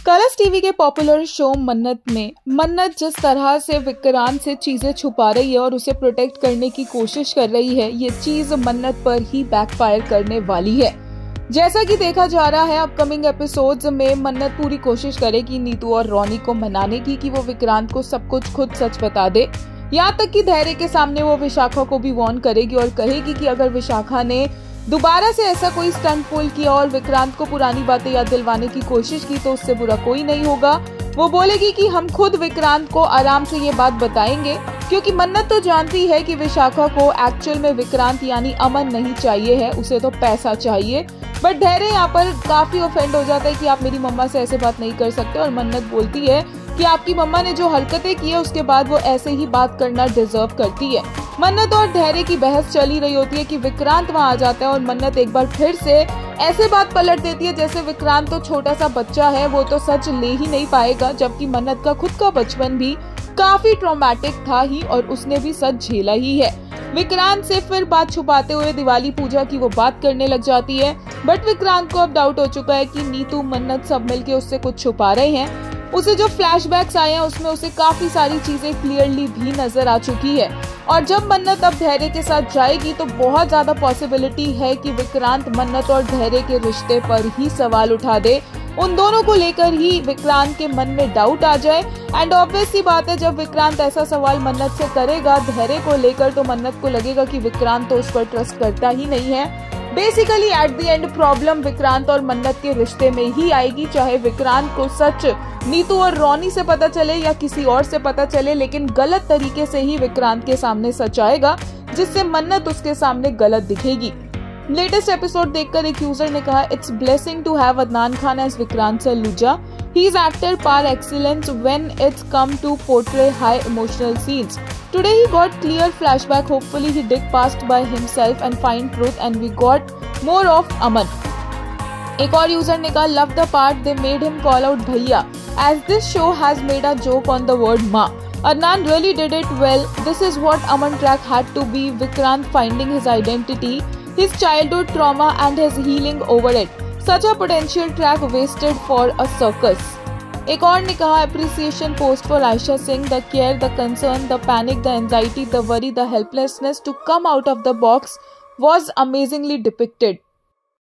Colors TV के popular show मन्नत में मन्नत जिस तरह से विक्रांत से चीजें छुपा रही है और उसे प्रोटेक्ट करने की कोशिश कर रही है, ये चीज मन्नत पर ही बैकफायर करने वाली है। जैसा कि देखा जा रहा है अपकमिंग एपिसोड्स में मन्नत पूरी कोशिश करेगी नीतू और रोनी को मनाने की कि वो विक्रांत को सब कुछ खुद सच बता दे। यहाँ तक कि धैर्य के सामने वो विशाखा को भी वार्न करेगी और कहेगी कि अगर विशाखा ने दोबारा से ऐसा कोई स्टंट पुल किया और विक्रांत को पुरानी बातें याद दिलवाने की कोशिश की तो उससे बुरा कोई नहीं होगा। वो बोलेगी कि हम खुद विक्रांत को आराम से ये बात बताएंगे, क्योंकि मन्नत तो जानती है कि विशाखा को एक्चुअल में विक्रांत यानी अमन नहीं चाहिए है, उसे तो पैसा चाहिए। बट धैर्य यहाँ पर काफी ऑफेंड हो जाता है कि आप मेरी मम्मा से ऐसे बात नहीं कर सकते, और मन्नत बोलती है कि आपकी मम्मा ने जो हरकतें की है उसके बाद वो ऐसे ही बात करना डिजर्व करती है। मन्नत और धैर्य की बहस चली रही होती है कि विक्रांत वहाँ आ जाता है और मन्नत एक बार फिर से ऐसे बात पलट देती है जैसे विक्रांत तो छोटा सा बच्चा है, वो तो सच ले ही नहीं पाएगा, जबकि मन्नत का खुद का बचपन भी काफी ट्रॉमेटिक था ही और उसने भी सच झेला ही है। विक्रांत से फिर बात छुपाते हुए दिवाली पूजा की वो बात करने लग जाती है, बट विक्रांत को अब डाउट हो चुका है कि नीतू मन्नत सब मिलके उससे कुछ छुपा रहे हैं। उसे जो फ्लैशबैक्स आए हैं उसमें उसे काफी सारी चीजें क्लियरली भी नजर आ चुकी है, और जब मन्नत अब धैर्य के साथ जाएगी तो बहुत ज्यादा पॉसिबिलिटी है कि विक्रांत मन्नत और धैर्य के रिश्ते पर ही सवाल उठा दे। उन दोनों को लेकर ही विक्रांत के मन में डाउट आ जाए। एंड ऑब्वियस सी बात है, जब विक्रांत ऐसा सवाल मन्नत से करेगा धैर्य को लेकर तो मन्नत को लगेगा कि विक्रांत तो उस पर ट्रस्ट करता ही नहीं है। Basically at the end problem Vikrant और मन्नत के रिश्ते में ही आएगी, चाहे विक्रांत को सच नीतू और रोनी से पता चले या किसी और से पता चले, लेकिन गलत तरीके से ही विक्रांत के सामने सच आएगा, जिससे मन्नत उसके सामने गलत दिखेगी। लेटेस्ट एपिसोड देखकर एक यूजर ने कहा, it's blessing to have Adnan Khan as Vikrant Saluja. He is actor par excellence when it's come to portray high emotional scenes. Today he got clear flashback. Hopefully he dig past by himself and find truth and we got more of Aman. एक और user ने कहा, love the part they made him call out भैया as this show has made a joke on the word माँ. Adnan really did it well. This is what Aman track had to be. Vikrant finding his identity, his childhood trauma and his healing over it. Such a potential track wasted for a circus. एक और ने कहा, appreciation post for Aisha Singh. The care, the concern, the panic, the anxiety, the worry, the helplessness to come out of the box was amazingly depicted.